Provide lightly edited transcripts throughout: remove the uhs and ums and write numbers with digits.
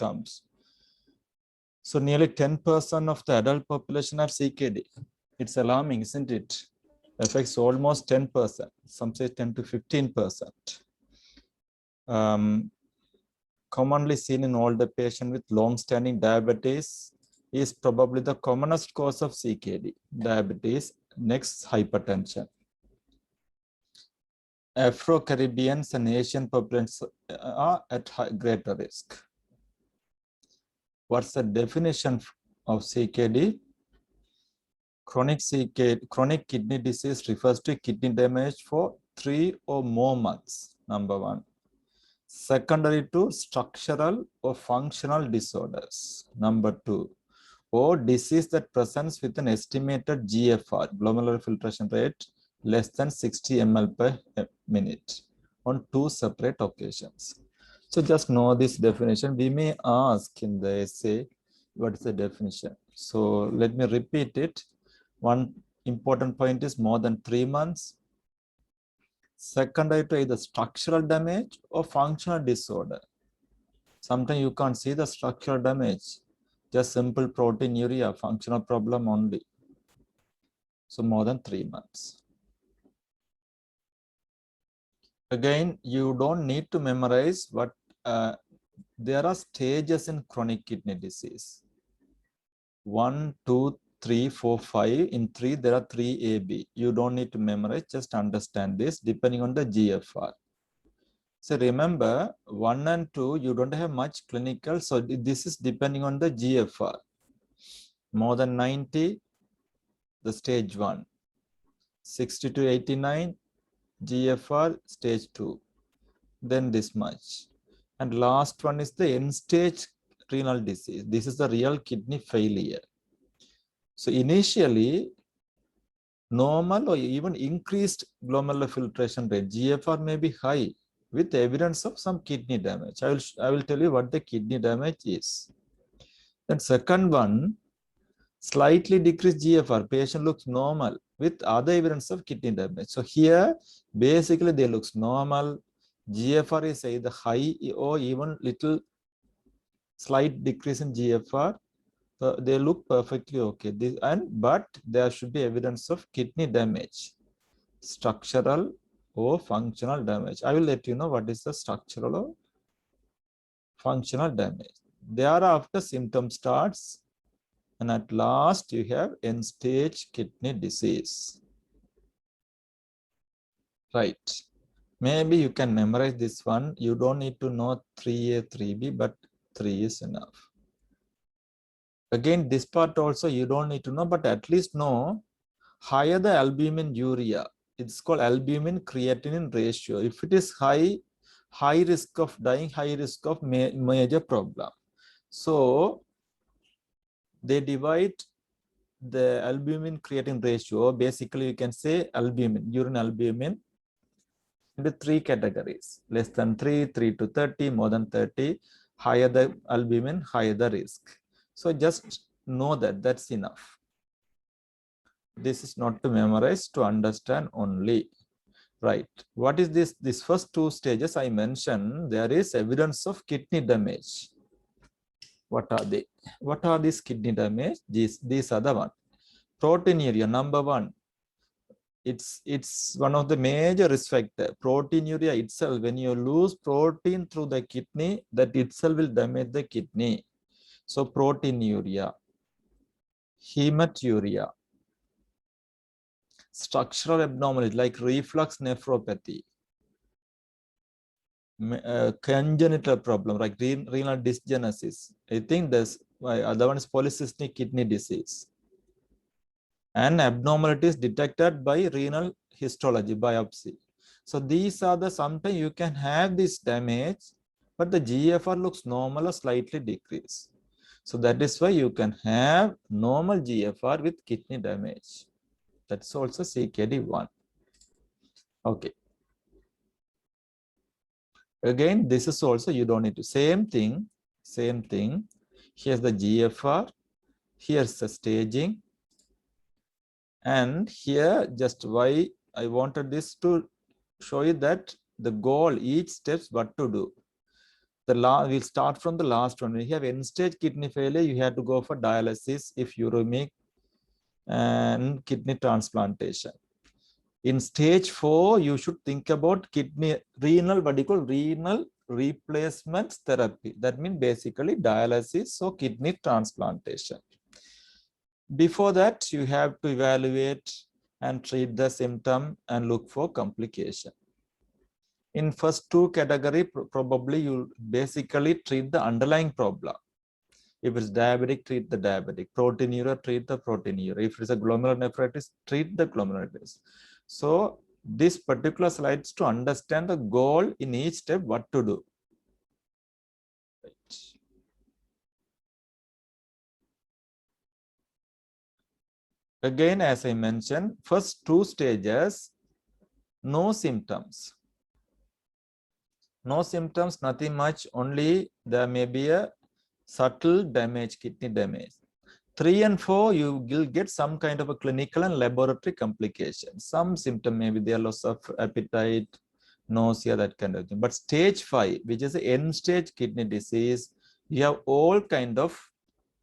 comes. So nearly 10% of the adult population have CKD. It's alarming, isn't it? Affects almost 10%. Some say 10 to 15%. Commonly seen in older patients with long-standing diabetes is probably the commonest cause of CKD. Diabetes, next hypertension. Afro-Caribbeans and Asian populations are at greater risk. What's the definition of CKD? Chronic kidney disease refers to kidney damage for 3 or more months, number 1. Secondary to structural or functional disorders, number 2. Or disease that presents with an estimated GFR, glomerular filtration rate, less than 60 ml per minute on 2 separate occasions. So just know this definition. We may ask in the essay, what is the definition? So let me repeat it. One important point is more than 3 months. Secondary to either structural damage or functional disorder. Sometimes you can't see the structural damage, just simple proteinuria, functional problem only. So more than 3 months. Again, you don't need to memorize what there are stages in chronic kidney disease. 1, 2, 3, 4, 5. In 3, there are 3 AB. You don't need to memorize, just understand this depending on the GFR. So remember, 1 and 2, you don't have much clinical. So this is depending on the GFR. More than 90, the stage 1. 60 to 89, GFR, stage 2. Then this much. And last one is the end-stage renal disease. This is the real kidney failure. So initially, normal or even increased glomerular filtration rate, GFR may be high with evidence of some kidney damage. I will tell you what the kidney damage is. Then second one, slightly decreased GFR, patient looks normal with other evidence of kidney damage. So here, basically they looks normal. GFR is either high or even little slight decrease in GFR. They look perfectly okay. But there should be evidence of kidney damage, structural or functional damage. I will let you know what is the structural or functional damage. Thereafter, symptom starts, and at last you have end-stage kidney disease. Right. Maybe you can memorize this one. You don't need to know 3A, 3B, but 3 is enough. Again, this part also you don't need to know, but at least know higher the albumin urea. It's called albumin creatinine ratio. If it is high, high risk of dying, high risk of major problem. So they divide the albumin creatinine ratio. Basically, you can say albumin, urine albumin, into 3 categories: less than 3, 3 to 30, more than 30. Higher the albumin, higher the risk. So just know that, that's enough. This is not to memorize, to understand only. Right. What is this? These first 2 stages I mentioned, there is evidence of kidney damage. What are they? What are these kidney damage? These are the one. Proteinuria, number 1. It's one of the major risk factors. Proteinuria itself, when you lose protein through the kidney, that itself will damage the kidney. So proteinuria, hematuria, structural abnormalities like reflux nephropathy, congenital problem like renal dysgenesis. I think this other one is polycystic kidney disease. And abnormalities detected by renal histology, biopsy. So these are the, sometimes you can have this damage, but the GFR looks normal or slightly decreased. So that is why you can have normal GFR with kidney damage. That's also CKD1. Okay. Again, this is also, you don't need to, same thing. Here's the GFR, here's the staging. And here, just why I wanted this to show you that the goal, each steps what to do. We'll start from the last one. When you have end-stage kidney failure, you have to go for dialysis, if uremic, and kidney transplantation. In stage 4, you should think about renal replacement therapy. That means basically dialysis or kidney transplantation. Before that, you have to evaluate and treat the symptom and look for complication. In first two category, probably you basically treat the underlying problem. If it's diabetic, treat the diabetic. Proteinuria, treat the proteinuria. If it's a glomerulonephritis, treat the glomerulonephritis. So this particular slide is to understand the goal in each step, what to do. Right. Again, as I mentioned, first two stages, no symptoms. No symptoms, nothing much, only there may be a subtle damage, kidney damage. 3 and 4, you will get some kind of a clinical and laboratory complication. Some symptom may be there, loss of appetite, nausea, that kind of thing. But stage 5, which is the end stage kidney disease, you have all kind of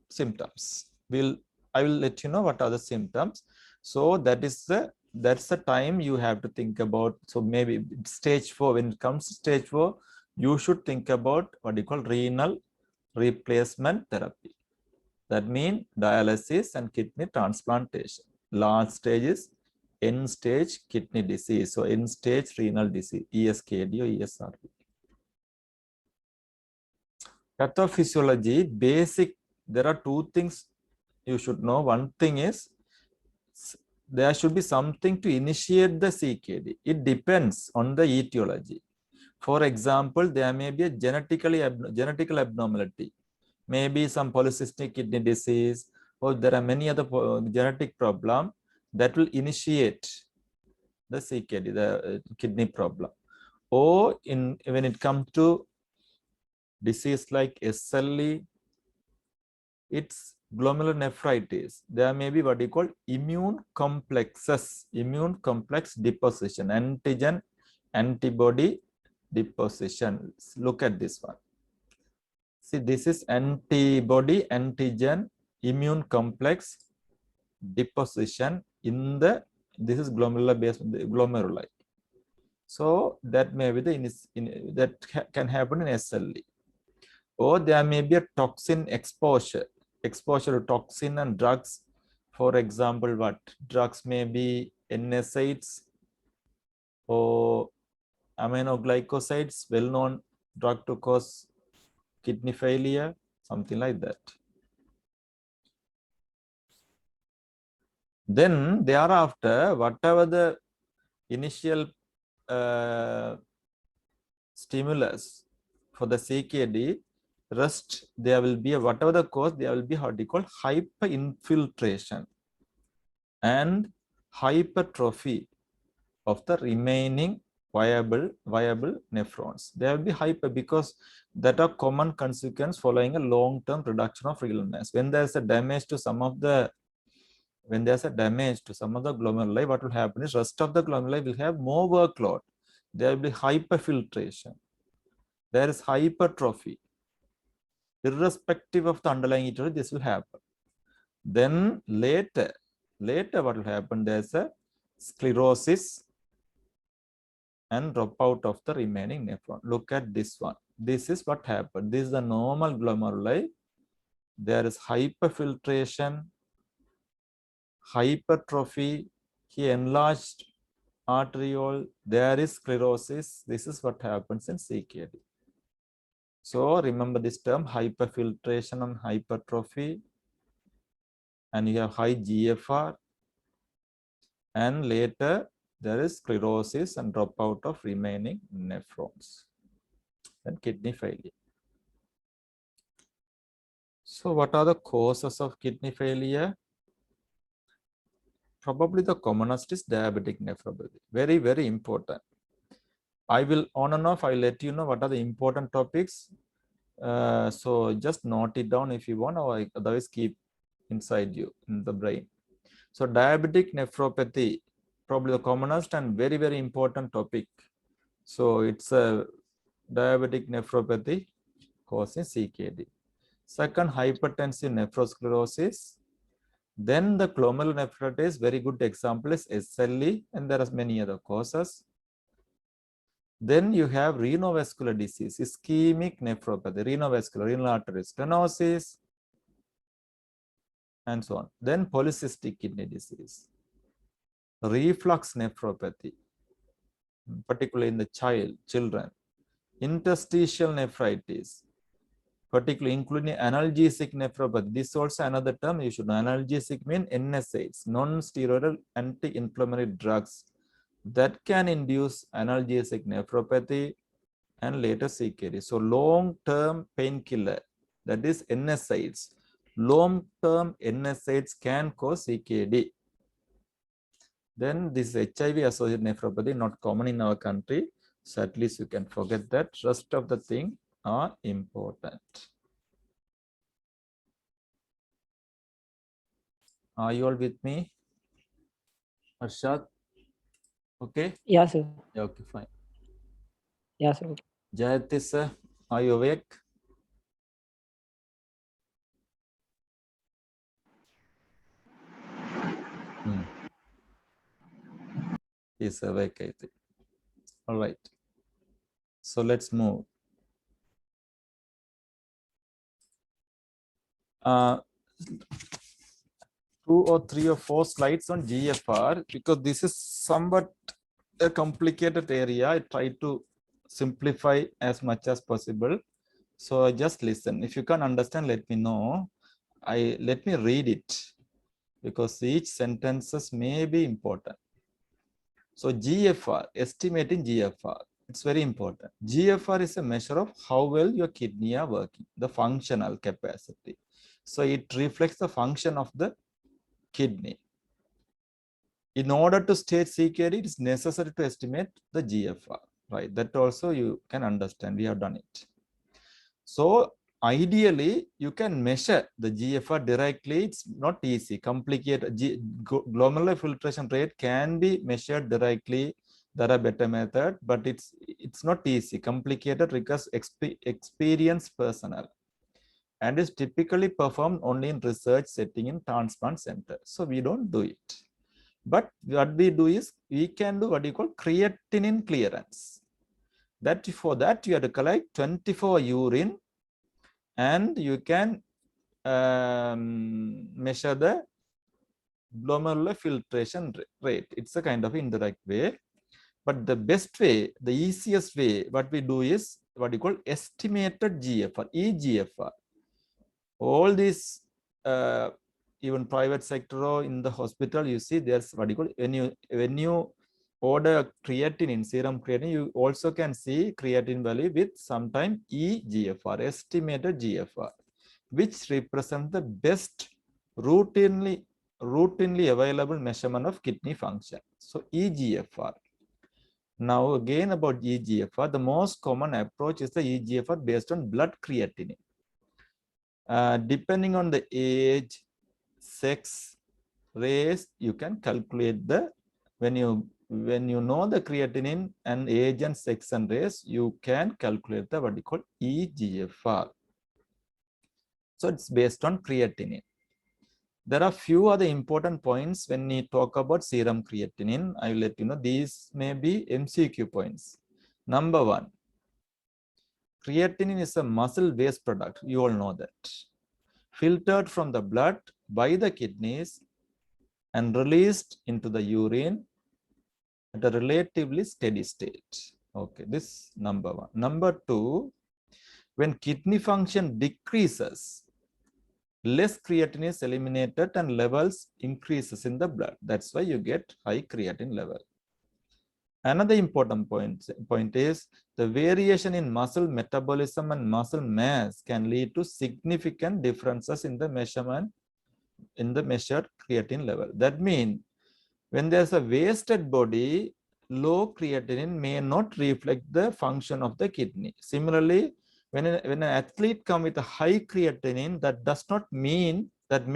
symptoms. I will let you know what are the symptoms. So that's the time you have to think about. So maybe stage 4, when it comes to stage 4, you should think about what you call renal replacement therapy. That means dialysis and kidney transplantation. Last stage is end stage kidney disease. So end stage renal disease, ESKD or ESRD. Pathophysiology, basic, there are two things you should know. One thing is there should be something to initiate the CKD. It depends on the etiology. For example, there may be a genetical abnormality. Maybe some polycystic kidney disease, or there are many other genetic problem that will initiate the CKD, the kidney problem. Or when it comes to disease like SLE, it's glomerulonephritis. There may be what you call immune complex deposition, antigen antibody deposition. Look at this one. See, this is antibody antigen immune complex deposition in the, this is glomerular based glomeruli. So that may be that can happen in SLE. Or there may be a toxin exposure to toxin and drugs. For example, what drugs may be NSAIDs or aminoglycosides, well-known drug to cause kidney failure, something like that. Then thereafter, whatever the initial stimulus for the CKD, rest there will be whatever the cause, there will be what you call hyperinfiltration and hypertrophy of the remaining viable nephrons. There will be hyper because that are common consequence following a long-term reduction of renal mass. When there's a damage to some of the glomeruli, what will happen is rest of the glomeruli will have more workload. There will be hyperfiltration. There is hypertrophy. Irrespective of the underlying etiology, this will happen. Then later what will happen? There's a sclerosis and dropout of the remaining nephron. Look at this one. This is what happened. This is the normal glomeruli. There is hyperfiltration, hypertrophy, he enlarged arteriole, there is sclerosis. This is what happens in CKD. So remember this term, hyperfiltration and hypertrophy, and you have high GFR, and later there is sclerosis and dropout of remaining nephrons and kidney failure. So what are the causes of kidney failure? Probably the commonest is diabetic nephropathy. Very, very important. I will on and off, I'll let you know what are the important topics. So just note it down if you want, or otherwise keep inside you in the brain. So diabetic nephropathy, probably the commonest and very, very important topic. So it's a diabetic nephropathy. causing CKD. Second, hypertensive nephrosclerosis. Then the glomerulonephritis, very good example is SLE, and there are many other causes. Then you have renovascular disease, ischemic nephropathy, renovascular, renal artery stenosis, and so on. Then polycystic kidney disease, reflux nephropathy, particularly in the children, interstitial nephritis, particularly including analgesic nephropathy. This is also another term you should know. Analgesic means NSAIDs, non-steroidal anti-inflammatory drugs that can induce analgesic nephropathy and later CKD. So long-term painkiller, that is NSAIDs. Long-term NSAIDs can cause CKD. Then this HIV-associated nephropathy, not common in our country. So at least you can forget that. Rest of the thing are important. Are you all with me? Arshad? Okay? Yeah, sir. Yeah, okay, fine. Yeah, sir. Jayati sir, are you awake? He's awake, I think. All right. So let's move. 2 or 3 or 4 slides on GFR, because this is somewhat a complicated area. I try to simplify as much as possible. So just listen. If you can't understand, let me know. Let me read it, because each sentences may be important. So GFR, estimating GFR, it's very important. GFR is a measure of how well your kidney are working, the functional capacity. So it reflects the function of the kidney. In order to state CKD, it is necessary to estimate the GFR, right? That also you can understand. We have done it. So ideally, you can measure the GFR directly. It's not easy. Complicated. Glomerular filtration rate can be measured directly. There are better methods, but it's not easy. Complicated, requires experienced personnel, and is typically performed only in research setting in transplant center. So we don't do it. But what we do is we can do what you call creatinine clearance. That for that you have to collect 24 urine, and you can measure the glomerular filtration rate. It's a kind of indirect way. But the best way, the easiest way, what we do is what you call estimated GFR, eGFR. All these, even private sector or in the hospital, you see there's what you call, when you order creatinine, serum creatinine, you also can see creatinine value with sometime eGFR, estimated GFR, which represents the best routinely available measurement of kidney function. So eGFR. Now again about eGFR, the most common approach is the eGFR based on blood creatinine. Depending on the age, sex, race, you can calculate the, when you know the creatinine and age and sex and race, you can calculate the what you call eGFR. So it's based on creatinine. There are few other important points when we talk about serum creatinine. I will let you know. These may be MCQ points. Number 1, creatinine is a muscle waste product. You all know that. Filtered from the blood by the kidneys and released into the urine at a relatively steady state. Okay, this number 1. Number 2, when kidney function decreases, less creatinine is eliminated and levels increases in the blood. That's why you get high creatinine level. Another important point is the variation in muscle metabolism and muscle mass can lead to significant differences in the measurement, in the measured creatinine level. That means when there's a wasted body, low creatinine may not reflect the function of the kidney. Similarly, when an athlete comes with a high creatinine, that does not mean that the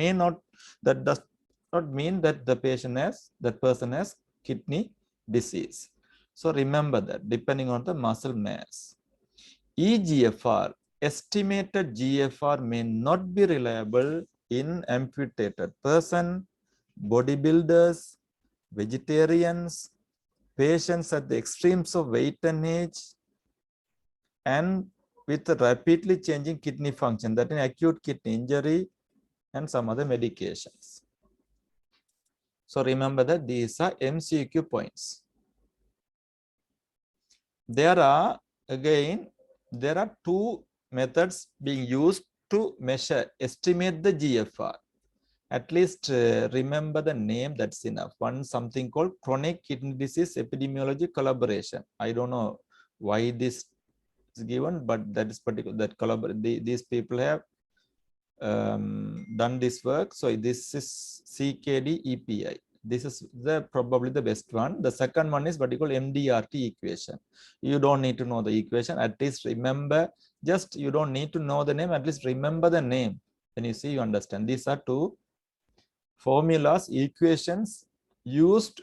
person has kidney disease. So remember that, depending on the muscle mass. eGFR, estimated GFR may not be reliable in amputated person, bodybuilders, vegetarians, patients at the extremes of weight and age, and with rapidly changing kidney function, that in acute kidney injury and some other medications. So remember that these are MCQ points. There are two methods being used to measure, estimate the GFR. At least remember the name, that's enough. One, something called chronic kidney disease epidemiology collaboration. I don't know why this is given, but that is particular, that these people have done this work. So this is CKD EPI. This is probably the best one. The second one is what you call MDRT equation. You don't need to know the equation. At least remember, just you don't need to know the name. At least remember the name. Then you see, you understand. These are two formulas, equations used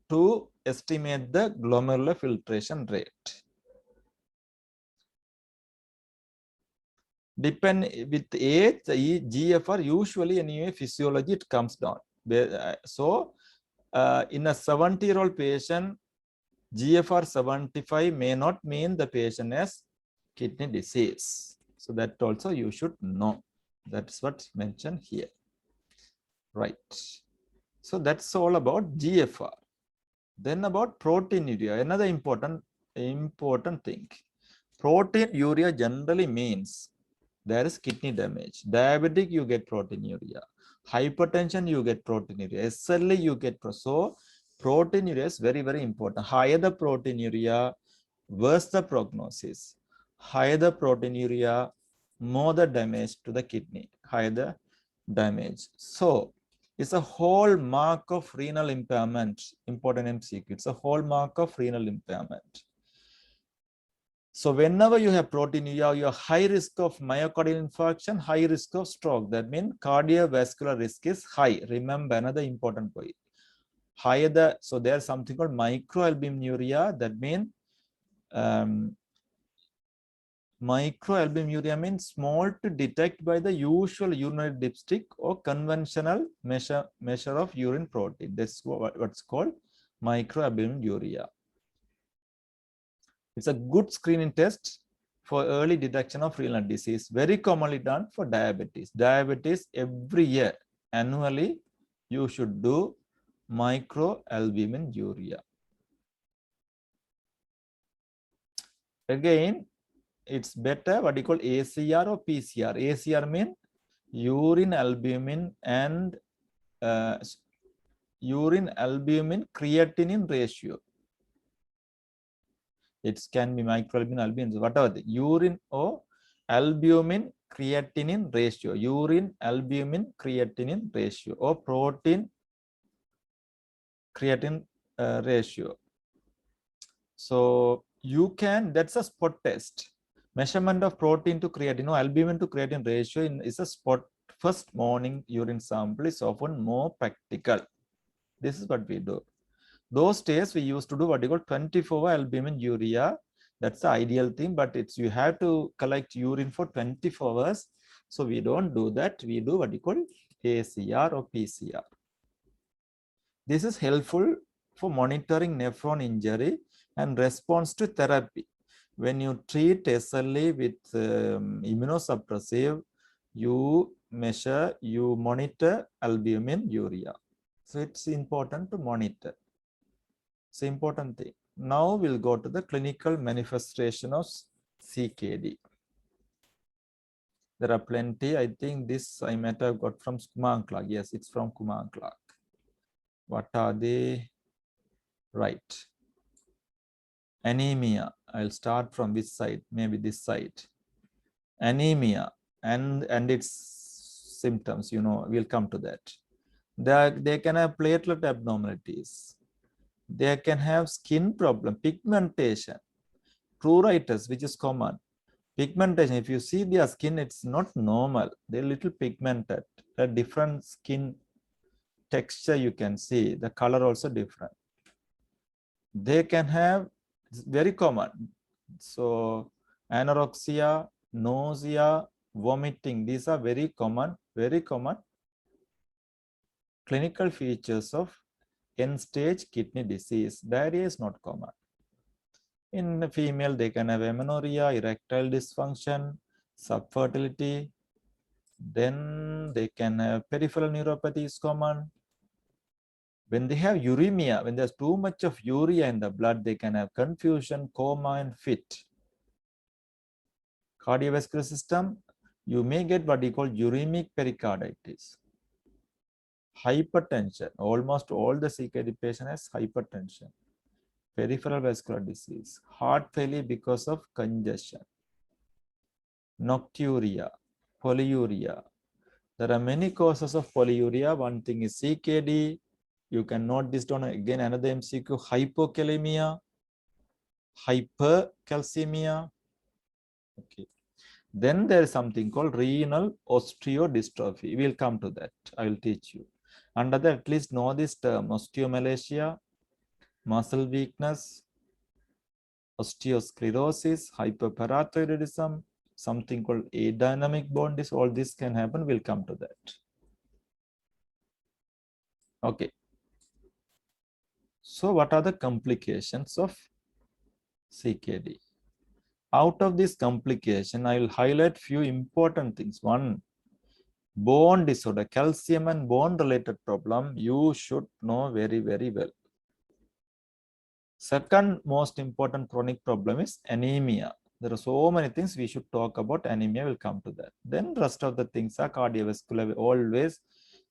to estimate the glomerular filtration rate. Depend with age, the GFR usually anyway physiology it comes down. So in a 70-year-old patient, GFR 75 may not mean the patient has kidney disease. So that also you should know. That's what's mentioned here. Right. So that's all about GFR. Then about proteinuria, another important thing. Proteinuria generally means there is kidney damage. Diabetic, you get proteinuria. Hypertension, you get proteinuria. SLE, you get so proteinuria is very, very important. Higher the proteinuria, worse the prognosis. Higher the proteinuria, more the damage to the kidney. Higher the damage. So it's a hallmark of renal impairment. Important MCQ. It's a hallmark of renal impairment. So whenever you have proteinuria, you have high risk of myocardial infarction, high risk of stroke. That means cardiovascular risk is high. Remember another important point. Higher so there's something called microalbuminuria. That means microalbuminuria means small to detect by the usual urinary dipstick or conventional measure of urine protein. That's what's called microalbuminuria. It's a good screening test for early detection of renal disease. Very commonly done for diabetes. Diabetes, every year, annually, you should do microalbuminuria. Again, it's better what you call ACR or PCR. ACR means urine albumin and urine albumin creatinine ratio. It can be microalbumin, albumin, whatever. The urine or albumin creatinine ratio. Urine albumin creatinine ratio or protein creatinine ratio. So you can, that's a spot test. Measurement of protein to creatinine or albumin to creatinine ratio is a spot. First morning urine sample is often more practical. This is what we do. Those days we used to do what you call 24-hour albuminuria. That's the ideal thing, but it's you have to collect urine for 24 hours. So we don't do that. We do what you call ACR or PCR. This is helpful for monitoring nephron injury and response to therapy. When you treat SLE with immunosuppressive, you monitor albuminuria. So it's important to monitor. It's an important thing. Now we'll go to the clinical manifestation of CKD. There are plenty. I think this I might have got from Kumar and Clark. Yes, it's from Kumar and Clark. What are they? Right. Anemia. I'll start from this side, maybe this side. Anemia and its symptoms, you know, we'll come to that. They can have platelet abnormalities. They can have skin problem, pigmentation, pruritus, which is common. Pigmentation, if you see their skin, it's not normal. They're little pigmented. A different skin texture you can see. The color also different. They can have, it's very common. So anorexia, nausea, vomiting. These are very common clinical features of end-stage kidney disease. Diarrhea is not common. In the female, they can have amenorrhea, erectile dysfunction, subfertility. Then they can have peripheral neuropathy is common. When they have uremia, when there's too much of urea in the blood, they can have confusion, coma, and fit. Cardiovascular system, you may get what we call uremic pericarditis. Hypertension, almost all the CKD patient has hypertension. Peripheral vascular disease, heart failure because of congestion. Nocturia, polyuria. There are many causes of polyuria. One thing is CKD. You can note this down again, another MCQ, hypokalemia, hypercalcemia. Okay. Then there is something called renal osteodystrophy. We will come to that. I will teach you. Under that, at least know this term, osteomalacia, muscle weakness, osteosclerosis, hyperparathyroidism, something called adynamic bone disease. All this can happen. We'll come to that. Okay. So what are the complications of CKD? Out of this complication, I will highlight few important things. One, bone disorder, calcium and bone related problem, you should know very well. Second most important chronic problem is anemia. There are so many things we should talk about. Anemia, will come to that. Then rest of the things are cardiovascular. Always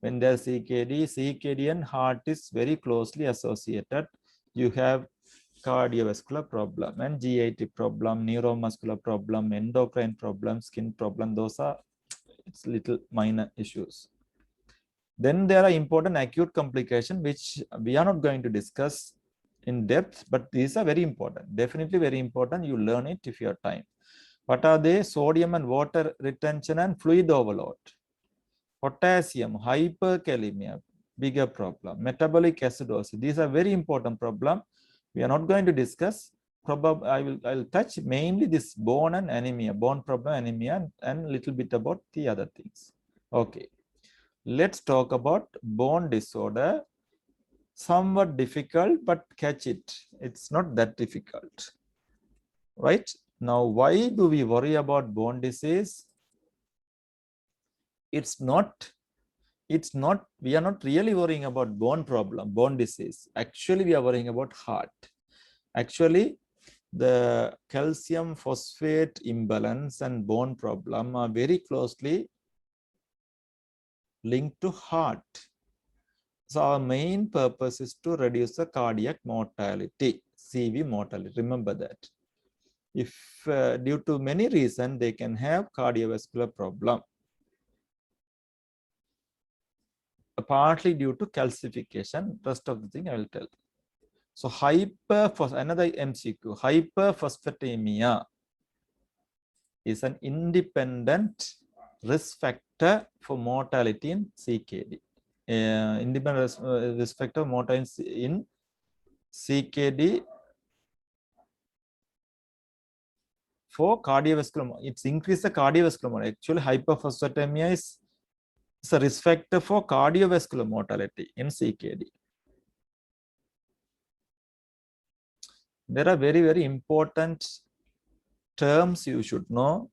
when there is CKD and heart is very closely associated. You have cardiovascular problem and GIT problem, neuromuscular problem, endocrine problem, skin problem. Those are it's little minor issues. Then there are important acute complications which we are not going to discuss in depth, but these are very important. Definitely very important. You learn it if you have time. What are they? Sodium and water retention and fluid overload. Potassium, hyperkalemia, bigger problem. Metabolic acidosis. These are very important problem. We are not going to discuss. Probably I will touch mainly this bone and anemia, bone problem, anemia, and a little bit about the other things. Okay. Let's talk about bone disorder. Somewhat difficult, but catch it. It's not that difficult. Right? Now, why do we worry about bone disease? It's not, we are not really worrying about bone problem, bone disease. Actually, we are worrying about heart. Actually, the calcium phosphate imbalance and bone problem are very closely linked to heart. So our main purpose is to reduce the cardiac mortality, CV mortality. Remember that. If due to many reasons, they can have cardiovascular problem. Partly due to calcification, rest of the thing I will tell. So another MCQ, hyperphosphatemia is an independent risk factor for mortality in CKD. Independent risk factor mortality in CKD for cardiovascular. It's increased the cardiovascular mortality. Actually, hyperphosphatemia is a risk factor for cardiovascular mortality in CKD. There are very important terms you should know.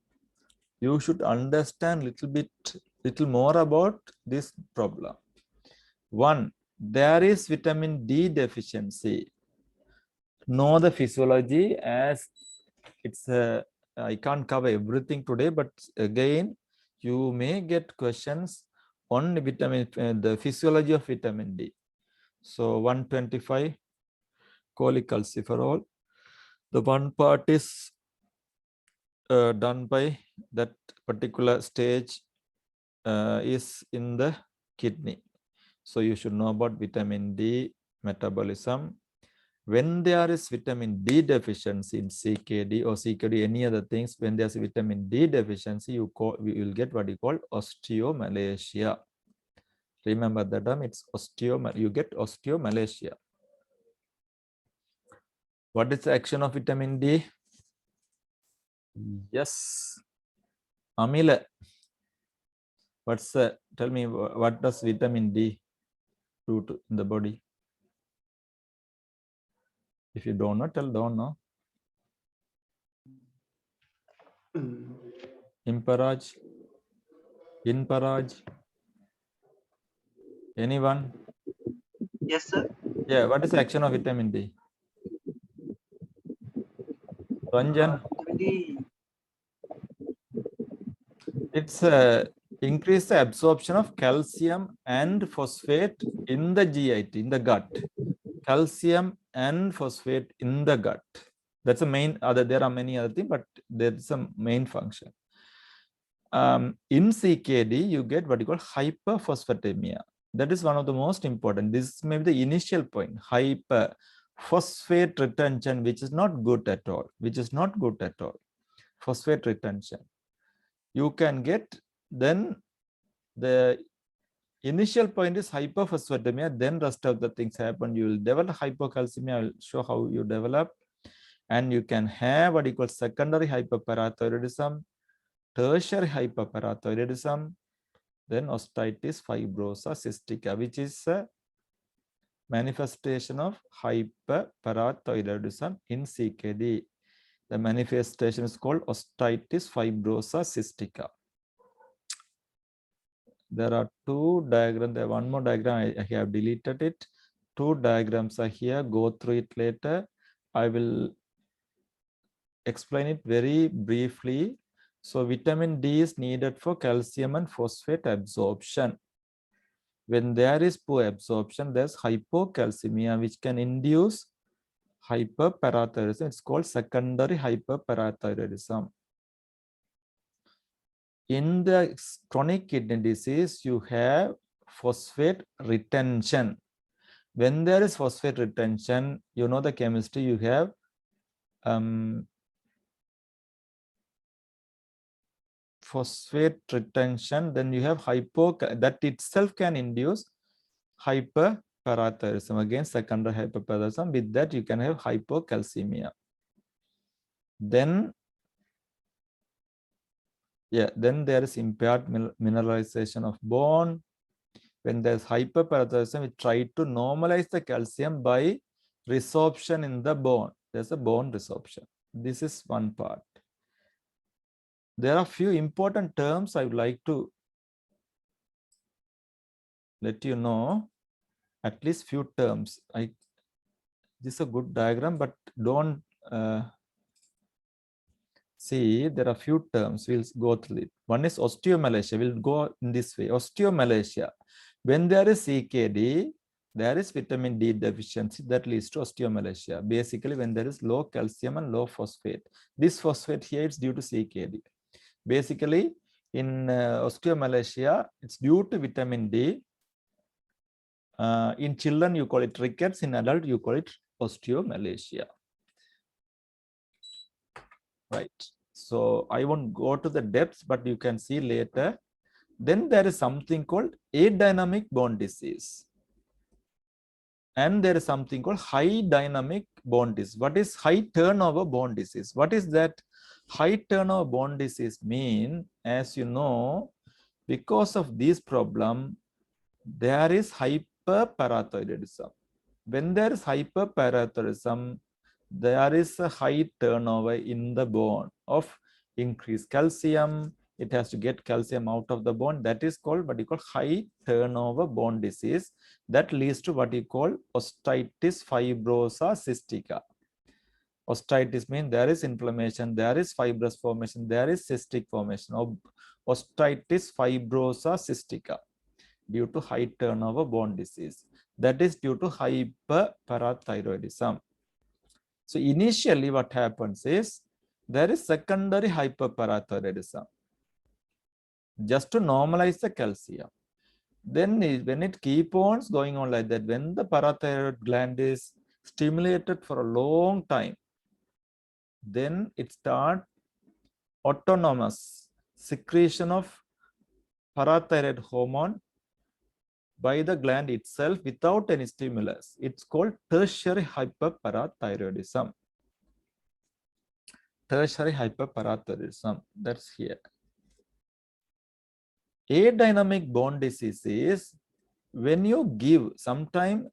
You should understand little more about this problem. One, there is vitamin D deficiency. Know the physiology, as it's I can't cover everything today, but again, you may get questions on the physiology of vitamin D. So 125 cholecalciferol. The one part is done by that particular stage is in the kidney. So you should know about vitamin D metabolism. When there is vitamin D deficiency in CKD or CKD, any other things, when there's vitamin D deficiency, we will get what you call osteomalacia. Remember the term, it's you get osteomalacia. What is the action of vitamin D? Yes, Amila. Tell me, what does vitamin D do in the body? If you don't know, don't know. Imparaj. Inparaj. Anyone? Yes, sir. Yeah, what is the action of vitamin D? Ranjan? It's increase the absorption of calcium and phosphate in the GIT, in the gut. Calcium and phosphate in the gut. That's the main other. There are many other things, but there's a main function. In CKD, you get what you call hyperphosphatemia. That is one of the most important. This may be the initial point. Hyperphosphate retention, which is not good at all. Which is not good at all. Phosphate retention. You can get, then the initial point is hyperphosphatemia, then rest of the things happen. You will develop hypocalcemia. I will show how you develop. And you can have what you call secondary hyperparathyroidism, tertiary hyperparathyroidism, then osteitis fibrosa cystica, which is a manifestation of hyperparathyroidism in CKD. The manifestation is called osteitis fibrosa cystica. There are two diagrams. There one more diagram. I have deleted it. Two diagrams are here. Go through it later. I will explain it very briefly. So vitamin D is needed for calcium and phosphate absorption. When there is poor absorption, there's hypocalcemia, which can induce hyperparathyroidism. It's called secondary hyperparathyroidism. In the chronic kidney disease, you have phosphate retention. When there is phosphate retention, you know the chemistry, you have phosphate retention, then you have that itself can induce hyperparathyroidism, again secondary hyperparathyroidism. With that, you can have hypocalcemia. Then there is impaired mineralization of bone. When there's hyperparathyroidism, we try to normalize the calcium by resorption in the bone. There's a bone resorption. This is one part. There are few important terms I would like to let you know, at least few terms. This is a good diagram, but don't see, there are few terms. We'll go through it. One is osteomalacia. We'll go in this way. Osteomalacia. When there is CKD, there is vitamin D deficiency that leads to osteomalacia. Basically, when there is low calcium and low phosphate. This phosphate here is due to CKD. Basically, in osteomalacia, it's due to vitamin D. In children, you call it rickets. In adult, you call it osteomalacia. Right. So I won't go to the depths, but you can see later. Then there is something called adynamic bone disease. And there is something called high dynamic bone disease. What is high turnover bone disease? What is that? High turnover bone disease mean, as you know, because of this problem, there is hyperparathyroidism. When there is hyperparathyroidism, there is a high turnover in the bone of increased calcium. It has to get calcium out of the bone. That is called what you call high turnover bone disease. That leads to what you call osteitis fibrosa cystica. Osteitis means there is inflammation, there is fibrous formation, there is cystic formation of osteitis fibrosa cystica due to high turnover bone disease. That is due to hyperparathyroidism. So initially what happens is there is secondary hyperparathyroidism just to normalize the calcium. Then when it keeps on going on like that, when the parathyroid gland is stimulated for a long time, then it starts autonomous secretion of parathyroid hormone by the gland itself without any stimulus. It's called tertiary hyperparathyroidism. Tertiary hyperparathyroidism, that's here. Adynamic bond disease is when you give, sometime,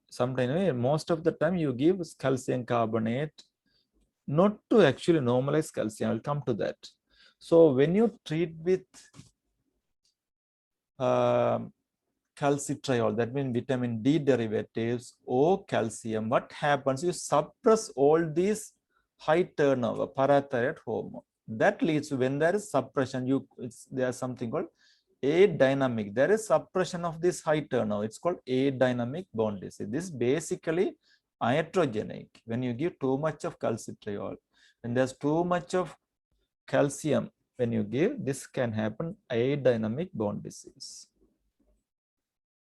most of the time you give calcium carbonate, not to actually normalize calcium. I'll come to that. So when you treat with calcitriol, that means vitamin D derivatives or calcium, what happens? You suppress all these high turnover parathyroid hormone. That leads to, when there is suppression, there's something called adynamic. There is suppression of this high turnover. It's called adynamic bond disease. This is basically iatrogenic. When you give too much of calcitriol, when there's too much of calcium, when you give, this can happen, adynamic bond disease.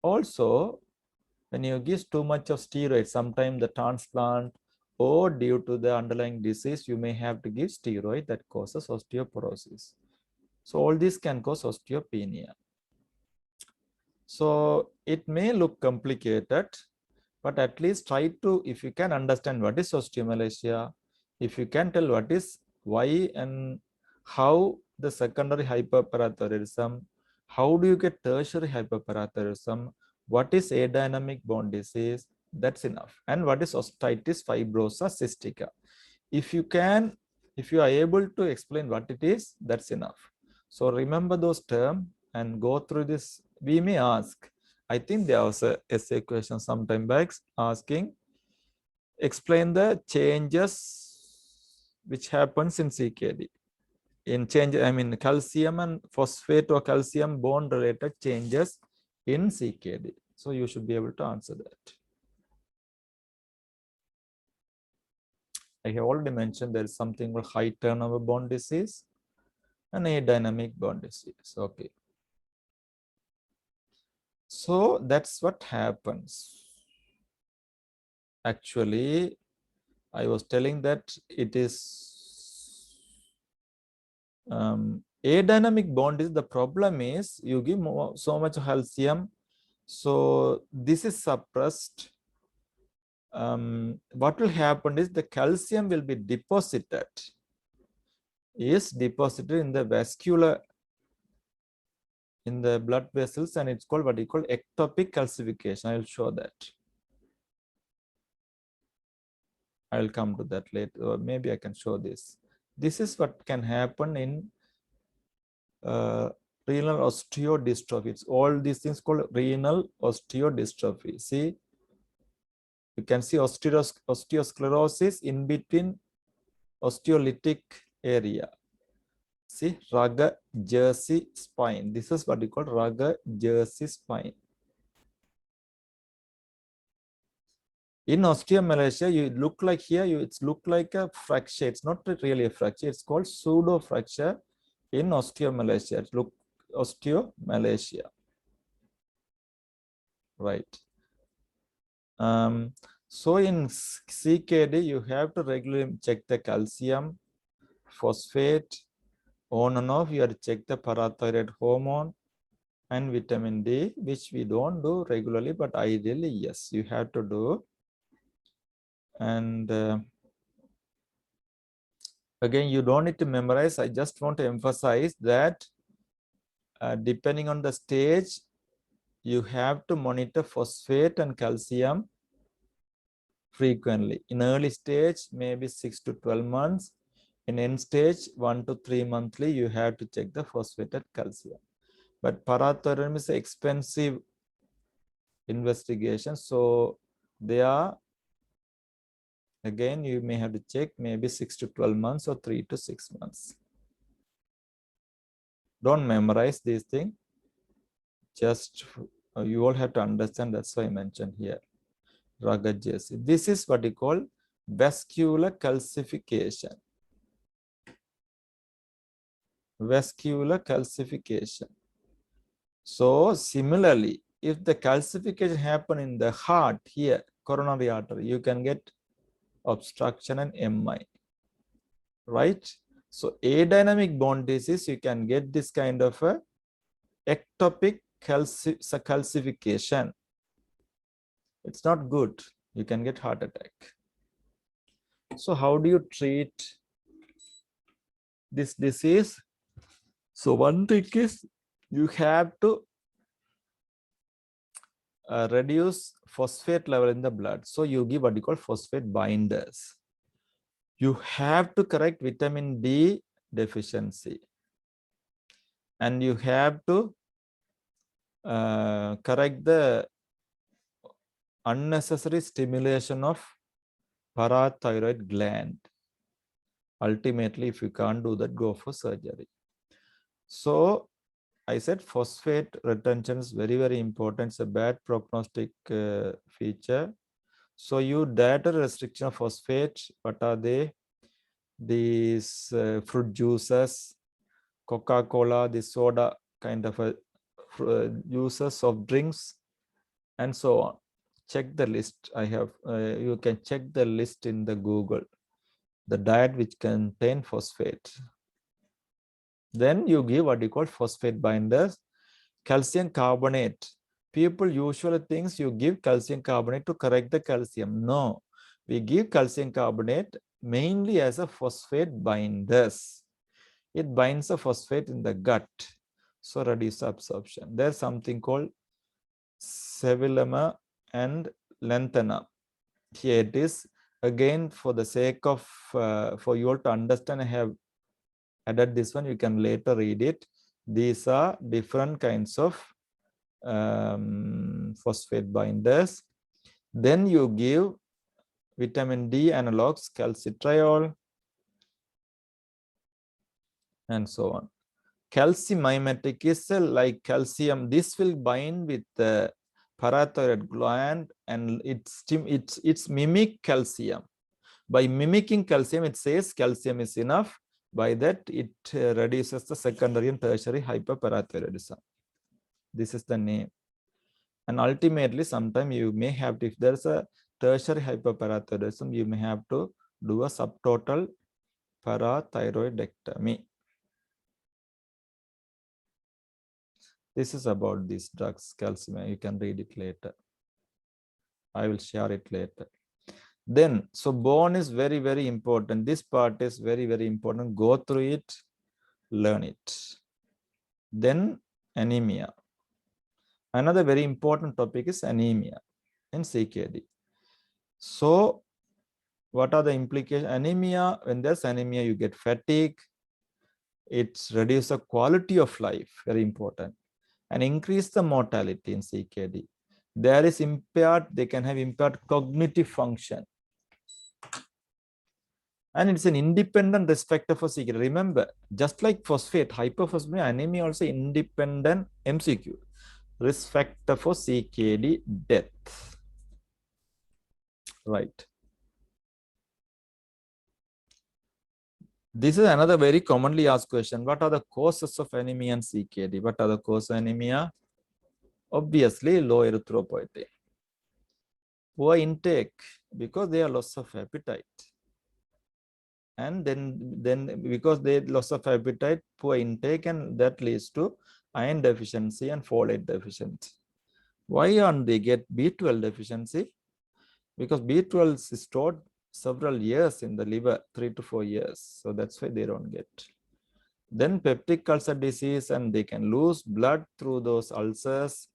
Also, when you give too much of steroids, sometimes the transplant or due to the underlying disease, you may have to give steroid that causes osteoporosis. So all this can cause osteopenia. So it may look complicated, but at least try to, if you can understand what is osteomalacia, if you can tell what is, why and how the secondary hyperparathyroidism, how do you get tertiary hyperparathyroidism, what is adynamic bond disease, that's enough. And what is osteitis fibrosa cystica. If you are able to explain what it is, that's enough. So remember those terms and go through this. We may ask, I think there was a essay question sometime back asking, explain the changes which happens in CKD. In change, I mean calcium and phosphate or calcium bond related changes in CKD. So you should be able to answer that. I have already mentioned there is something called high turnover bond disease and adynamic bond disease. Okay. So that's what happens. Actually, I was telling that it is adynamic bond is, the problem is you give so much calcium, so this is suppressed. What will happen is the calcium will be deposited in the vascular, in the blood vessels, and it's called what you call ectopic calcification. I will show that. I will come to that later, or maybe I can show this. This is what can happen in renal osteodystrophy. It's all these things called renal osteodystrophy. See, you can see osteosclerosis in between osteolytic area. See, Rugger-Jersey spine. This is what you call Rugger-Jersey spine. In osteomalacia, you look like here, it's look like a fracture. It's not really a fracture. It's called pseudo fracture in osteomalacia. It's look osteomalacia. Right. So in CKD, you have to regularly check the calcium, phosphate, on and off. You have to check the parathyroid hormone and vitamin D, which we don't do regularly, but ideally, yes, you have to do. And again, you don't need to memorize. I just want to emphasize that depending on the stage, you have to monitor phosphate and calcium frequently. In early stage, maybe 6 to 12 months. In end stage, 1 to 3 monthly, you have to check the phosphate and calcium. But parathyroidism is an expensive investigation. So they are, again, you may have to check maybe 6 to 12 months or 3 to 6 months. Don't memorize these things. Just you all have to understand. That's why I mentioned here. Rugger-Jersey. This is what you call vascular calcification. Vascular calcification. So similarly, if the calcification happen in the heart here, coronary artery, you can get obstruction and MI, right? So adynamic bond disease, you can get this kind of a ectopic calcification. It's not good. You can get heart attack. So how do you treat this disease? So one trick is you have to reduce phosphate level in the blood. So you give what you call phosphate binders. You have to correct vitamin D deficiency. And you have to correct the unnecessary stimulation of parathyroid gland. Ultimately, if you can't do that, go for surgery. So I said phosphate retention is very, very important. It's a bad prognostic feature. So you dietary restriction of phosphate, what are they? These fruit juices, Coca-Cola, the soda kind of juices of drinks, and so on. Check the list. I have, you can check the list in the Google, the diet which contain phosphate. Then you give what you call phosphate binders, calcium carbonate. People usually think you give calcium carbonate to correct the calcium. No, we give calcium carbonate mainly as a phosphate binders. It binds a phosphate in the gut, so reduce absorption. There's something called cevilema and lanthanum. Here it is. Again, for the sake of for you all to understand, I have added this one. You can later read it. These are different kinds of phosphate binders. Then you give vitamin D analogs, calcitriol, and so on. Calcium mimetic is like calcium. This will bind with the parathyroid gland and it's mimic calcium. By mimicking calcium, it says calcium is enough. By that, it reduces the secondary and tertiary hyperparathyroidism. This is the name. And ultimately, sometime you may have to, if there's a tertiary hyperparathyroidism, you may have to do a subtotal parathyroidectomy. This is about these drugs, calcium. You can read it later. I will share it later. Then, so bone is very, very important. This part is very, very important. Go through it, learn it. Then anemia. Another very important topic is anemia in CKD. So what are the implications? Anemia, when there's anemia, you get fatigue. It reduces the quality of life, very important, and increase the mortality in CKD. There is impaired, they can have impaired cognitive function. And it's an independent risk factor for CKD. Remember, just like phosphate, hyperphosphatemia, anemia also independent MCQ. Risk factor for CKD death. Right. This is another very commonly asked question. What are the causes of anemia and CKD? What are the causes of anemia? Obviously, low erythropoietin. Poor intake, because they are loss of appetite. And then because they loss of appetite, poor intake, and that leads to iron deficiency and folate deficiency. Why aren't they get B12 deficiency? Because B12 is stored several years in the liver, 3 to 4 years. So that's why they don't get. Then peptic ulcer disease, and they can lose blood through those ulcers.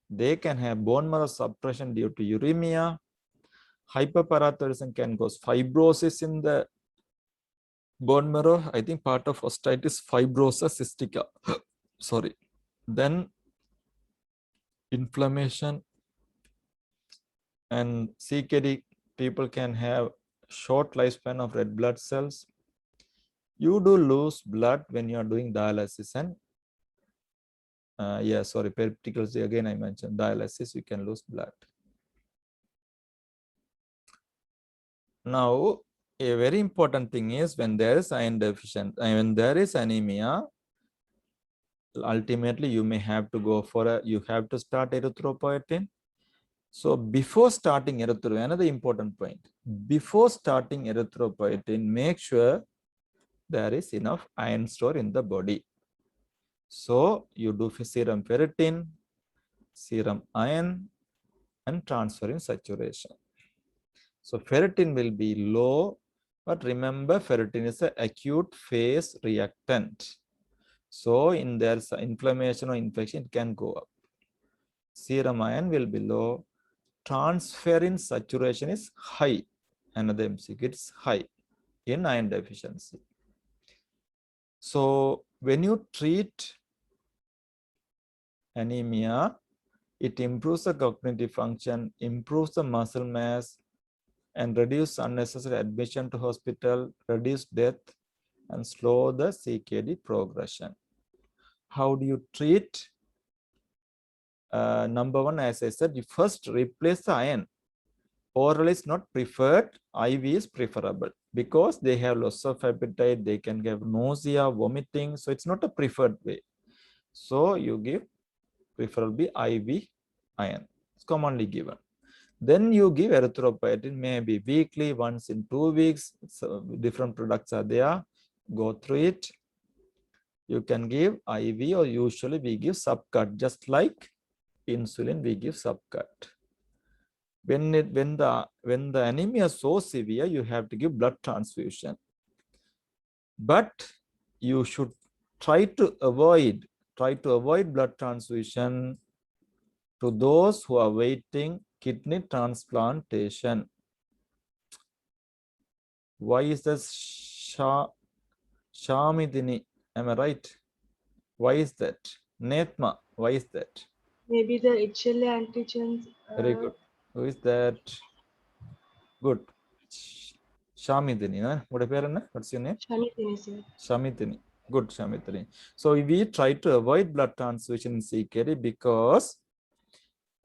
They can have bone marrow suppression due to uremia. Hyperparathyroidism can cause fibrosis in the bone marrow. I think part of osteitis fibrosa cystica. Sorry. Then inflammation, and CKD people can have short lifespan of red blood cells. You do lose blood when you are doing dialysis, and peptic ulcer, again I mentioned dialysis, you can lose blood. Now, a very important thing is when there is iron deficiency, when there is anemia, ultimately you may have to go for you have to start erythropoietin. So before starting erythropoietin, another important point, before starting erythropoietin, make sure there is enough iron store in the body. So you do serum ferritin, serum iron, and transferrin saturation. So ferritin will be low, but remember ferritin is an acute phase reactant. So in there's inflammation or infection, it can go up. Serum iron will be low. Transferrin saturation is high. Another MCQ, it's high in iron deficiency. So when you treat anemia, it improves the cognitive function, improves the muscle mass, and reduce unnecessary admission to hospital, reduce death, and slow the CKD progression. How do you treat? Number one, as I said, you first replace the iron. Oral is not preferred, IV is preferable because they have loss of appetite, they can have nausea, vomiting, so it's not a preferred way. So you give preferably IV iron. It's commonly given. Then you give erythropoietin, maybe weekly, once in 2 weeks. So different products are there. Go through it. You can give IV, or usually we give subcut, just like insulin we give subcut. When the anemia is so severe, you have to give blood transfusion. But you should try to avoid blood transfusion to those who are waiting kidney transplantation. Why is this Shamidini? Am I right? Why is that? Netma, why is that? Maybe the HLA antigens. Very good. Who is that? Good. Shamidini, huh? What's your name? Shamidini, sir. Shamidini. Good, Shamidini. So we try to avoid blood transfusion in CKD because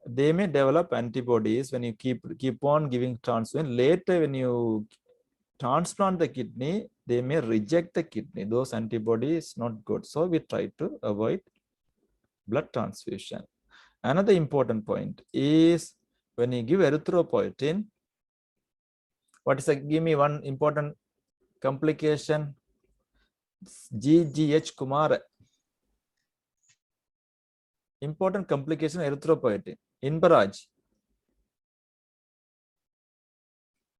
they may develop antibodies when you keep on giving transfusion. Later, when you transplant the kidney, they may reject the kidney. Those antibodies not good. So we try to avoid blood transfusion. Another important point is when you give erythropoietin, give me one important complication. GGH Kumar. Important complication erythropoietin. Inbaraj.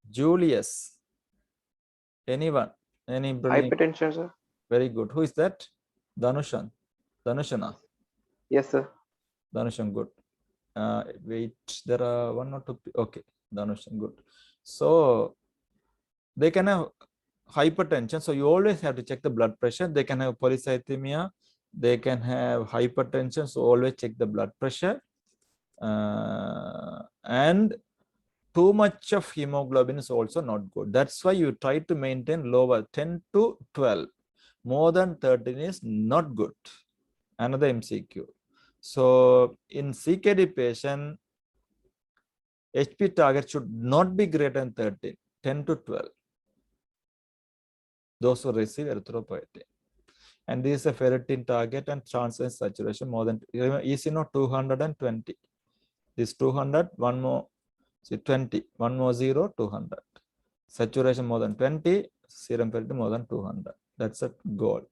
Julius. Anyone? Any Hypertension, sir. Very good. Who is that? Dhanushana. Yes, sir. Dhanushan, good. Wait, there are one or two. Okay, Dhanushan, good. So they can have hypertension. So you always have to check the blood pressure. They can have polycythemia. They can have hypertension. So always check the blood pressure. And too much of hemoglobin is also not good. That's why you try to maintain lower 10 to 12. More than 13 is not good. Another MCQ. So in CKD patient, HP target should not be greater than 13, 10 to 12. Those who receive erythropoietin. And this is a ferritin target and transient saturation more than ECNO 220. This 200, one more, see 20, one more 0, 200. Saturation more than 20, serum ferritin more than 200. That's a goal.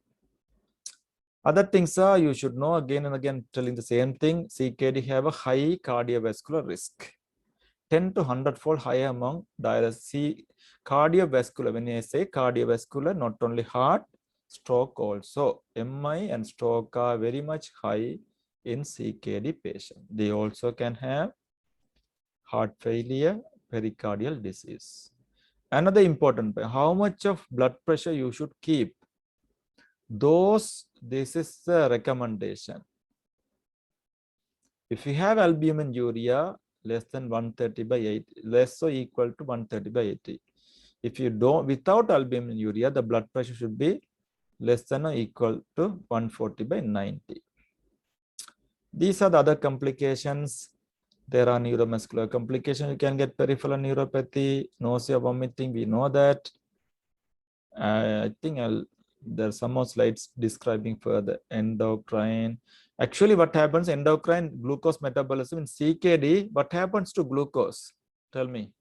Other things are, you should know, again and again telling the same thing. CKD have a high cardiovascular risk. 10 to 100-fold higher among dialysis. Cardiovascular, when I say cardiovascular, not only heart, stroke also. MI and stroke are very much high in CKD patient. They also can have heart failure, pericardial disease. Another important point, how much of blood pressure you should keep. This is the recommendation. If you have albuminuria less than 130 by 80, less or equal to 130 by 80. If you don't, without albuminuria, the blood pressure should be less than or equal to 140 by 90. These are the other complications. There are neuromuscular complications. You can get peripheral neuropathy, nausea, vomiting. We know that. I think there's some more slides describing further endocrine. Actually, what happens endocrine glucose metabolism in CKD? What happens to glucose? Tell me.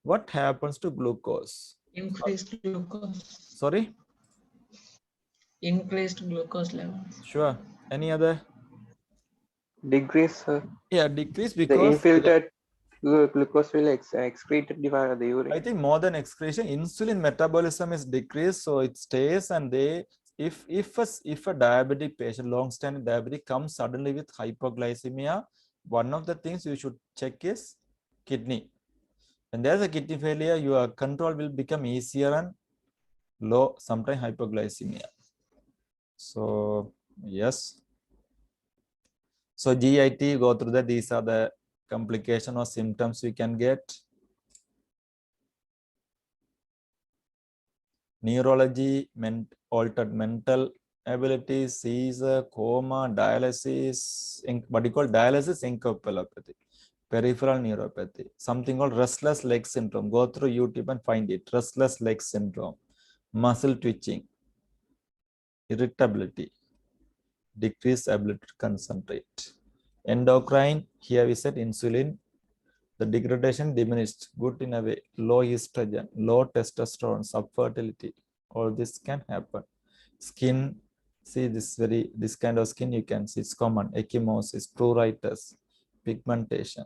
What happens to glucose? Increased glucose. Sorry? Increased glucose levels. Sure. Any other? Decrease, sir. Yeah, decrease The because infiltrated glucose will excrete via the urine. I think more than excretion, insulin metabolism is decreased, so it stays and they if a diabetic patient, long-standing diabetic, comes suddenly with hypoglycemia, one of the things you should check is kidney. When there's a kidney failure, your control will become easier and low, sometimes hypoglycemia. So yes. So GIT, go through that. These are the complication or symptoms we can get. Neurology, altered mental abilities, seizure, coma, dialysis, what you call dialysis encephalopathy, peripheral neuropathy, something called restless leg syndrome. Go through YouTube and find it. Restless leg syndrome, muscle twitching, irritability, decreased ability to concentrate. Endocrine, here we said insulin, the degradation diminished, good in a way, low estrogen, low testosterone, subfertility, all this can happen. Skin, see this kind of skin you can see, it's common, ecchymosis, pruritus, pigmentation.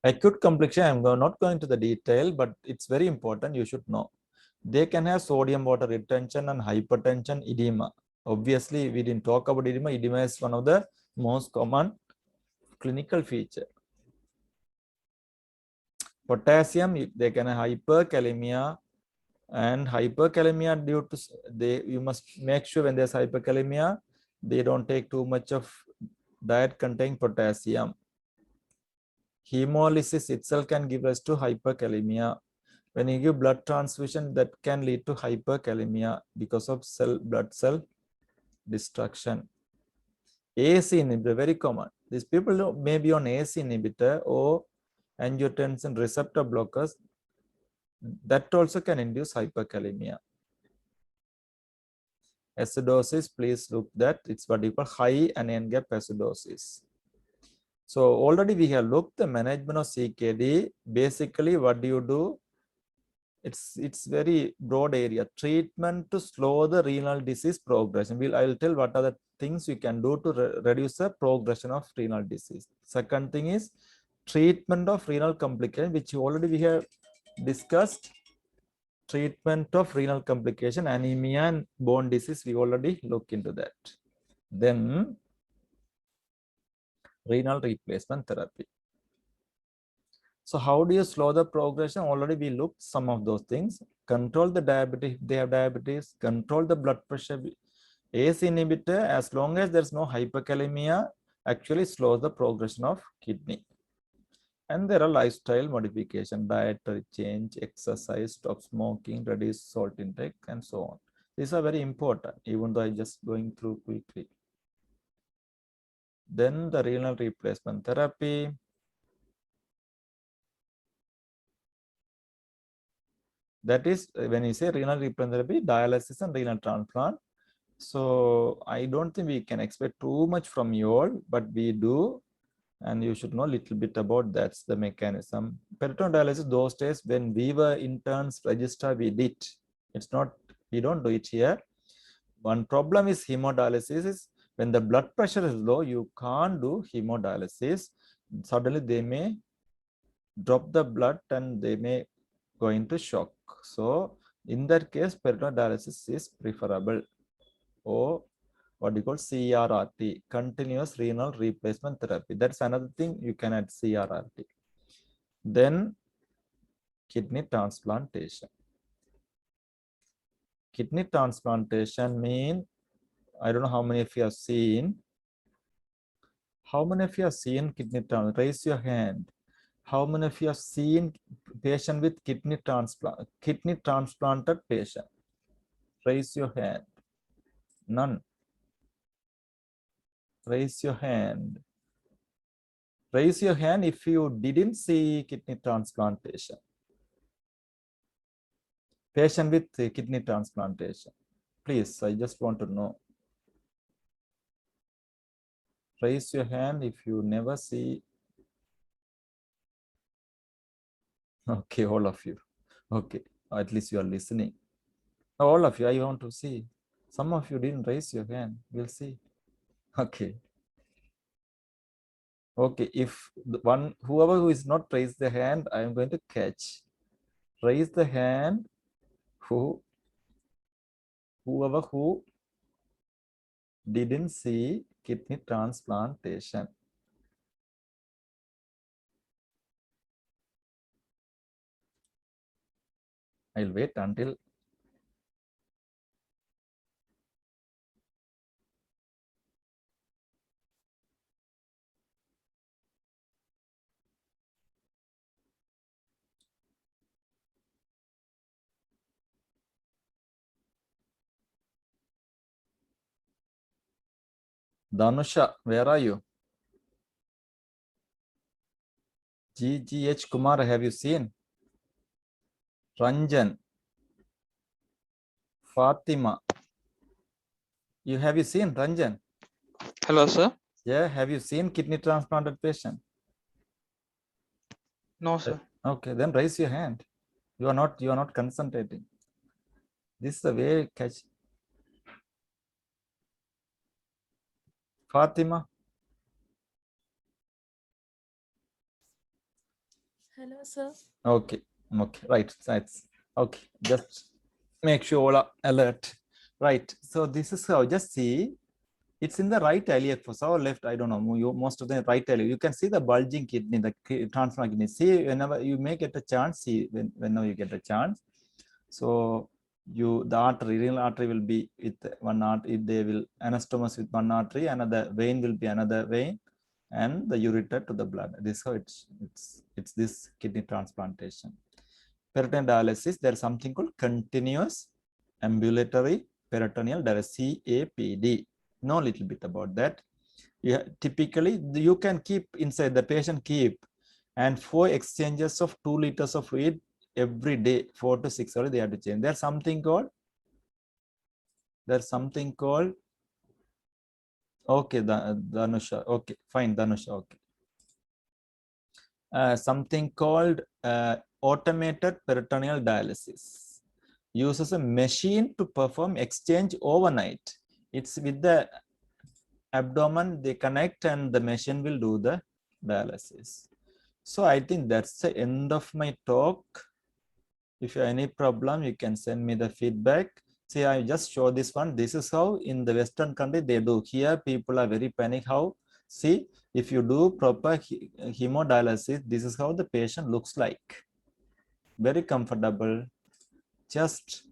Acute complication, I'm not going to the detail, but it's very important, you should know. They can have sodium water retention and hypertension, edema. Obviously, we didn't talk about edema. Edema is one of the most common clinical feature. Potassium, they can have hyperkalemia, and hyperkalemia due to you must make sure when there's hyperkalemia, they don't take too much of diet containing potassium. Hemolysis itself can give rise to hyperkalemia. When you give blood transfusion, that can lead to hyperkalemia because of blood cell destruction. ACE inhibitor, very common. These people may be on ACE inhibitor or angiotensin receptor blockers. That also can induce hyperkalemia. Acidosis, please look that. It's what you call high anion gap acidosis. So already we have looked the management of CKD. Basically, what do you do? It's very broad area. Treatment to slow the renal disease progression. I'll tell what are the things you can do to reduce the progression of renal disease. Second thing is treatment of renal complication, which already we have discussed. Treatment of renal complication, anemia and bone disease, we already look into that. Then renal replacement therapy. So how do you slow the progression? Already we looked some of those things. Control the diabetes, if they have diabetes, control the blood pressure. ACE inhibitor, as long as there's no hyperkalemia, actually slows the progression of kidney. And there are lifestyle modification, dietary change, exercise, stop smoking, reduce salt intake, and so on. These are very important, even though I'm just going through quickly. Then the renal replacement therapy. That is, when you say renal replacement therapy, dialysis and renal transplant. So I don't think we can expect too much from you all, but we do. And you should know a little bit about that's the mechanism. Peritoneal dialysis, those days when we were interns, register, we did. It's not, we don't do it here. One problem is hemodialysis is when the blood pressure is low, you can't do hemodialysis. Suddenly they may drop the blood and they may go into shock. So in that case, peritoneal dialysis is preferable. Or what you call CRRT, continuous renal replacement therapy. That's another thing you can add CRRT. Then kidney transplantation. Kidney transplantation mean, I don't know how many of you have seen. How many of you have seen kidney transplant? Raise your hand. How many of you have seen patient with kidney transplanted patient? Raise your hand. None. Raise your hand. Raise your hand if you didn't see kidney transplantation. Patient with kidney transplantation. Please, I just want to know. Raise your hand if you never see. Okay, all of you. Okay, at least you are listening. All of you, I want to see. Some of you didn't raise your hand. We'll see. Okay. Okay, if whoever who is not raised the hand, I am going to catch. Raise the hand whoever who didn't see kidney transplantation. I'll wait until Dhanusha, where are you? GGH Kumar, have you seen? Ranjan, Fatima, have you seen Ranjan? Hello, sir. Yeah, have you seen kidney transplanted patient? No, sir. Okay, then raise your hand. You are not concentrating. This is the way catch. Fatima, Hello, sir. okay, right. That's okay. Just make sure all are alert. Right. So this is how. Just see, it's in the right iliac fossa or left. I don't know. Most of the right iliac. You can see the bulging kidney, the transplant kidney. See, whenever you may get a chance. See, whenever you get a chance. So the artery, renal artery will be with one artery. They will anastomosis with one artery. Another vein will be another vein, and the ureter to the blood. This is how it's this kidney transplantation. Peritoneal dialysis, there's something called continuous ambulatory peritoneal dialysis, CAPD. Know a little bit about that. Typically, you can keep inside, the patient keep, and 4 exchanges of 2 liters of fluid every day, 4 to 6 hours they have to change. There's something called, okay, Dhanusha, okay, fine, Dhanusha, okay. Something called automated peritoneal dialysis. Uses a machine to perform exchange overnight. It's with the abdomen, they connect and the machine will do the dialysis. So I think that's the end of my talk. If you have any problem, you can send me the feedback. See, I just show this one. This is how in the Western country they do. Here, people are very panic. How? See, if you do proper hemodialysis, this is how the patient looks like. Very comfortable, just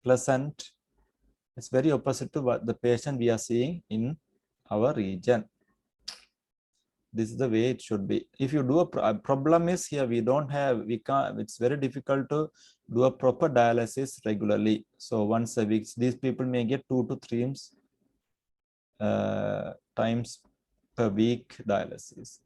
pleasant. It's very opposite to what the patient we are seeing in our region. This is the way it should be. If you do a problem is here, we can't, it's very difficult to do a proper dialysis regularly. So once a week, these people may get 2 to 3 times per week dialysis.